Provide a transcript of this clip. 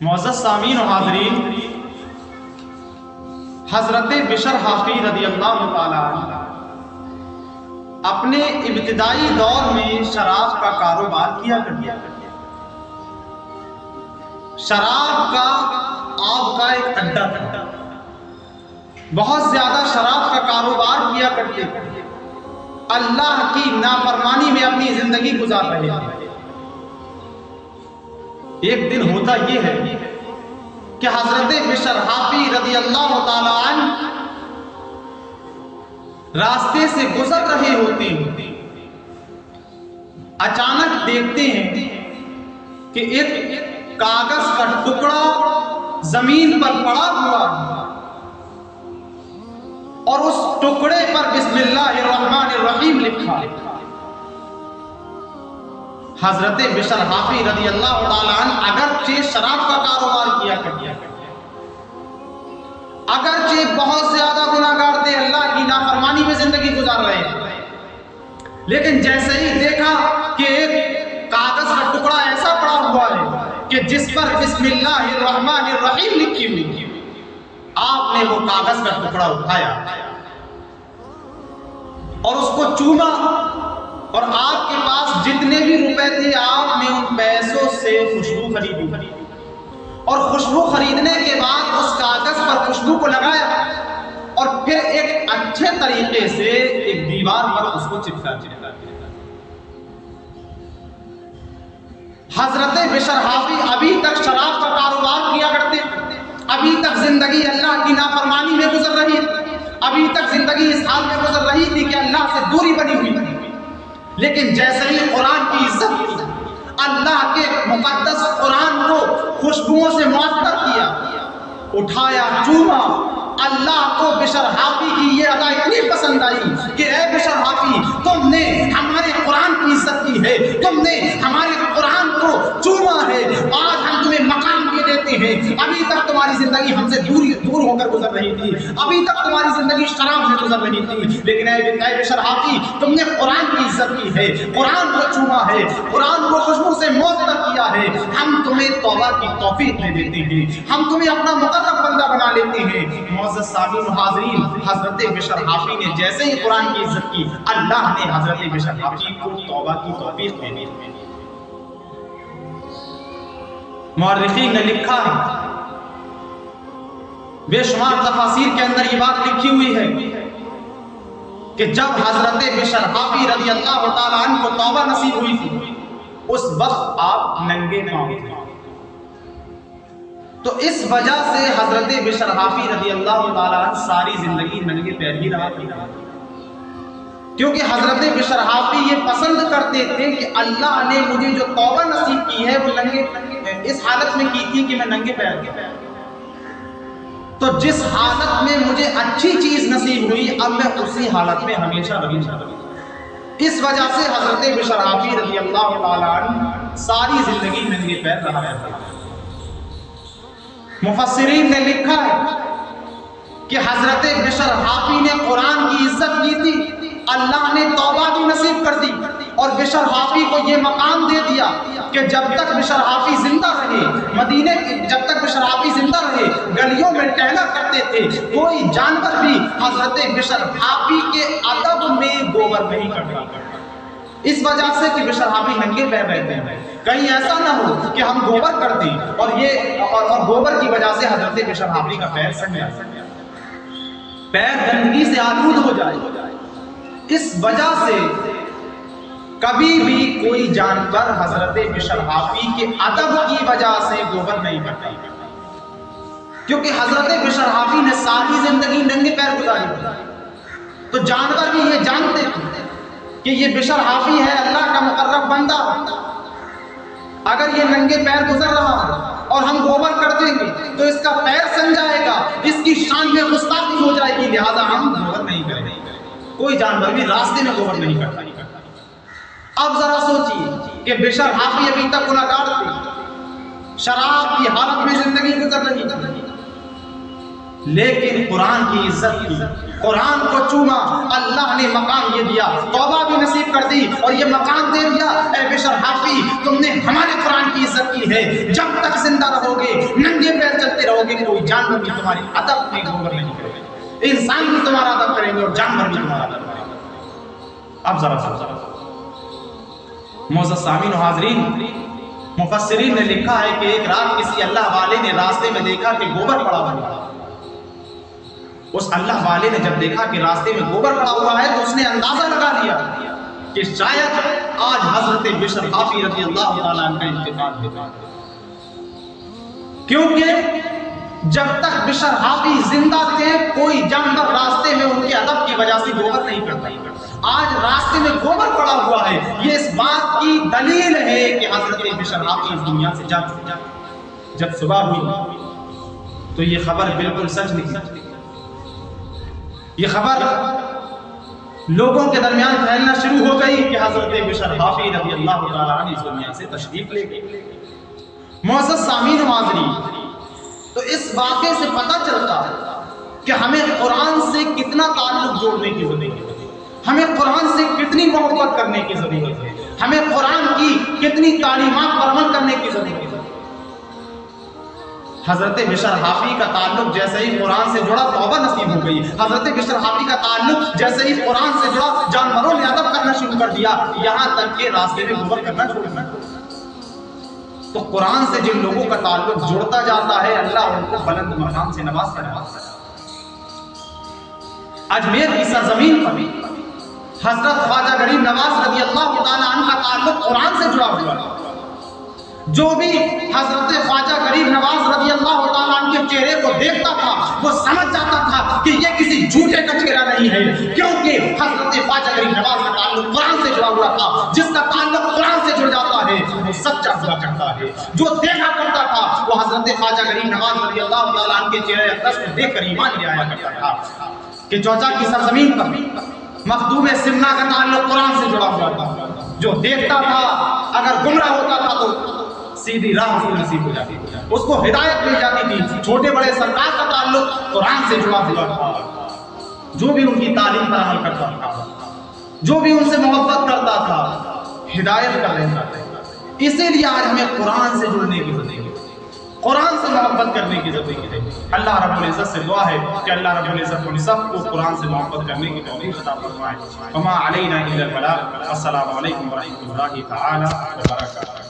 معزز سامعین و حاضرین، حضرت بشر حافی رضی اللہ تعالی عنہ اپنے ابتدائی دور میں شراب کا کاروبار کیا کرتے تھے۔ شراب کا آپ کا ایک اڈا تھا، بہت زیادہ شراب کا کاروبار کیا کرتے تھے، اللہ کی نافرمانی میں اپنی زندگی گزار رہے تھے۔ ایک دن ہوتا یہ ہے کہ حضرت بشر حافی رضی اللہ تعالی عنہ راستے سے گزر رہے ہوتے ہیں، اچانک دیکھتے ہیں کہ ایک کاغذ کا ٹکڑا زمین پر پڑا ہوا ہے اور اس ٹکڑے پر بسم اللہ الرحمن الرحیم لکھا ہے۔ حضرت بشر حافی رضی اللہ تعالی عنہ اگرچہ شراب کا کاروبار کیا کرتے، اگرچہ بہت زیادہ گناہگار تھے، اللہ کی نافرمانی میں زندگی گزار رہے تھے، لیکن جیسے ہی دیکھا کہ ایک کاغذ کا ٹکڑا ایسا پڑا ہوا ہے کہ جس پر بسم اللہ الرحمن الرحیم لکھی ہوئی ہے، آپ نے وہ کاغذ کا ٹکڑا اٹھایا اور اس کو چوما، اور آپ کے پاس جتنے بھی روپے تھے آپ نے ان پیسوں سے خوشبو خریدی، اور خوشبو خریدنے کے بعد اس کاغذ پر خوشبو کو لگایا اور پھر ایک اچھے طریقے سے ایک دیوار پر اس کو چپکا دیا۔ حضرت بشر حافی ابھی تک شراب کا کاروبار کیا کرتے، ابھی تک زندگی اللہ کی نافرمانی میں گزر رہی تھی، ابھی تک زندگی اس حال میں گزر رہی تھی کہ اللہ سے دوری بنی ہوئی تھی، لیکن جیسے ہی قرآن کی عزت کی، اللہ کے مقدس قرآن کو خوشبوؤں سے معطر کیا، اٹھایا، چوما، اللہ کو بشر حافی کی یہ ادا اتنی پسند آئی کہ اے بشر حافی، تم نے ہمارے قرآن کی عزت کی ہے، تم نے ہمارے قرآن کو چوما ہے، آج ہم تمہیں مقام دے دیتے ہیں۔ ابھی تک تمہاری زندگی ہم سے دور ہو کر گزر رہی تھی، ابھی تک تمہاری زندگی شراب سے گزر رہی تھی، لیکن اے بشر حافی، تم نے قرآن کی عزت کی ہے، قرآن کو چوما ہے، قرآن کو خوشبو سے معطر کیا ہے، ہم تمہیں توبہ کی توفیق دے دیتے ہیں، ہم تمہیں اپنا مقرب بندہ بنا لیتے ہیں۔ معزز سامعین و حاضرین، حضرت بشر حافی نے جیسے ہی قرآن کی عزت کی، اللہ نے حضرت بشر حافی کو توبہ کی توفیق دے دی۔ مورخین نے لکھا ہے، بے شمار تفاسیر کے اندر یہ بات لکھی ہوئی ہے کہ جب حضرت بشر حافی رضی اللہ تعالی عنہ کو توبہ نصیب ہوئی تھی، اس وقت آپ ننگے پاؤں تھے، تو اس وجہ سے حضرت بشر حافی رضی اللہ تعالی عنہ ساری زندگی ننگے پیر ہی رہا تھا، کیونکہ حضرت بشر حافی یہ پسند کرتے تھے کہ اللہ نے مجھے جو توبہ نصیب کی ہے وہ اس حالت میں کی تھی کہ میں ننگے پیر تھا، تو جس حالت میں مجھے اچھی چیز نصیب ہوئی اب میں اسی حالت میں ہمیشہ رہوں۔ اس وجہ سے حضرت بشر حافی رضی اللہ تعالی عنہ ساری زندگی ننگے پیر رہا تھا۔ مفسرین نے لکھا ہے کہ حضرت بشر حافی نے قرآن کی عزت کی تھی، اللہ نے توبہ بھی نصیب کر دی اور بشر حافی کو یہ مقام دے دیا کہ جب تک بشر حافی زندہ رہے، مدینے جب تک بشر حافی زندہ رہے گلیوں میں ٹہلا کرتے تھے، کوئی جانور بھی حضرت بشر حافی کے ادب میں گوبر نہیں کرتا، اس وجہ سے کہ بشر حافی ننگے پیر رہتے ہیں، کہیں ایسا نہ ہو کہ ہم گوبر کر دیں اور گوبر کی وجہ سے حضرت بشر حافی کا پیر سڑ جائے، پیر گندگی سے آلود ہو جائے۔ اس وجہ سے کبھی بھی کوئی جانور حضرت بشر حافی کے ادب کی وجہ سے گوبر نہیں کرتا، کیونکہ حضرت بشر حافی نے ساری زندگی ننگے پیر گزاری، تو جانور بھی یہ جانتے تھے کہ یہ بشر حافی ہے اللہ کا مقرب بندہ، اگر یہ ننگے پیر گزر رہا ہے اور ہم گوبر کر دیں گے تو اس کا پیر سن جائے گا، اس کی شان میں گستاخی ہو جائے گی، لہذا ہم گوبر نہیں کریں گے۔ کوئی جانور بھی راستے میں گوبر نہیں کرتا۔ اب ذرا سوچئے کہ بشر حافی ابھی تک گناہگار تھے، شراب کی حالت میں زندگی گزر رہی تھی، لیکن قرآن کی عزت کی، قرآن کو چوما، اللہ نے مقام یہ دیا، توبہ بھی نصیب کر دی اور یہ مقام دے دیا، اے بشر حافی تم نے ہمارے قرآن کی عزت کی ہے، جب تک زندہ رہو گے رہو گے کوئی جانور بھی تمہاری ادب میں گوبر نہیں کرے گا، انسان بھی تمہارا ادب کریں گے اور جانور بھی تمہارا ادب کریں گے۔ اب ذرا معزز سامعین و حاضرین، مفسرین نے لکھا ہے کہ ایک رات کسی اللہ والے نے راستے میں دیکھا کہ گوبر پڑا ہوا ہے۔ اس اللہ والے نے جب دیکھا کہ راستے میں گوبر پڑا ہوا ہے تو اس نے اندازہ لگا لیا کہ شاید آج حضرت بشر حافی رضی اللہ تعالیٰ عنہ کا انتقال ہوگا، کیونکہ جب تک بشر حافی زندہ تھے کوئی جانور راستے میں ان کے ادب کی وجہ سے گوبر نہیں کرتا۔ آج راستے میں گوبر پڑا ہوا ہے، یہ اس بات کی دلیل ہے کہ حضرت بشر حافی اس دنیا سے جا چکے۔ جب صبح ہوئی تو یہ خبر بالکل سچ نکلی، یہ خبر لوگوں کے درمیان پھیلنا شروع ہو گئی کہ حضرت بشر حافی رضی اللہ تعالیٰ عنہ اس دنیا سے تشریف لے گئے۔ معزز سامعین و حاضرین، تو اس واقعے سے پتہ چلتا ہے کہ ہمیں قرآن سے کتنا تعلق جوڑنے کی ضرورت ہے، ہمیں قرآن سے کتنی محبت کرنے کی ضرورت ہے، ہمیں قرآن کی کتنی تعلیمات پر عمل کرنے کی ضرورت ہے۔ حضرت بشر حافی کا تعلق جیسے ہی قرآن سے جڑا توبہ نصیب ہو گئی، حضرت بشر حافی کا تعلق جیسے ہی قرآن سے جڑا جانوروں نے ادب کرنا شروع کر دیا، یہاں تک کہ راستے میں گوبر کرنا شروع کر دیا۔ تو قرآن سے جن لوگوں کا تعلق جڑتا جاتا ہے اللہ ان کو بلند مقام سے نوازتا ہے۔ اجمیر کی سرزمین پر بھی حضرت خواجہ غریب نواز رضی اللہ تعالیٰ عنہ کا تعلق قرآن سے جڑا ہوا ہے۔ جو بھی حضرت خواجہ غریب نواز رضی اللہ تعالیٰ عنہ کے چہرے کو دیکھتا تھا وہ سمجھ جاتا تھا کہ یہ کسی جھوٹے کا چہرہ نہیں ہے، کیونکہ حضرت خواجہ غریب نواز کا تعلق قرآن سے جڑا ہوا تھا۔ جس کا تعلق قرآن سے جڑ جاتا ہے وہ سچا ہوا کرتا ہے۔ جو دیکھا کرتا تھا وہ حضرت خواجہ غریب نواز رضی اللہ تعالیٰ عنہ کے چہرے اقدس کو دیکھ کر ایمان لے آیا کرتا تھا کہ چوچا کی سرزمین پر مخدوم سمنا کا تعلق قرآن سے جڑا ہوا تھا۔ جو دیکھتا تھا اگر گمراہ ہوتا تھا تو سیدھی راہ سے نصیب ہو جاتی تھی، اس کو ہدایت مل جاتی تھی۔ چھوٹے بڑے سرکار کا تعلق قرآن سے جڑا ہوا تھا۔ جو بھی ان کی تعلیم پر عمل کرتا تھا، جو بھی ان سے محبت کرتا تھا، ہدایت کر لیتا تھا۔ اسی لیے آج ہمیں قرآن سے جڑنے کی ضرورت ہے، قرآن سے محبت کرنے کی ضرورت ہے۔ اللہ رب العزت سے دعا ہے کہ اللہ رب العزت ہم سب کو قرآن سے محبت کرنے کی توفیق عطا فرمائے۔ وما علینا الا البلاغ۔ السلام علیکم ورحمۃ اللہ تعالی وبرکاتہ۔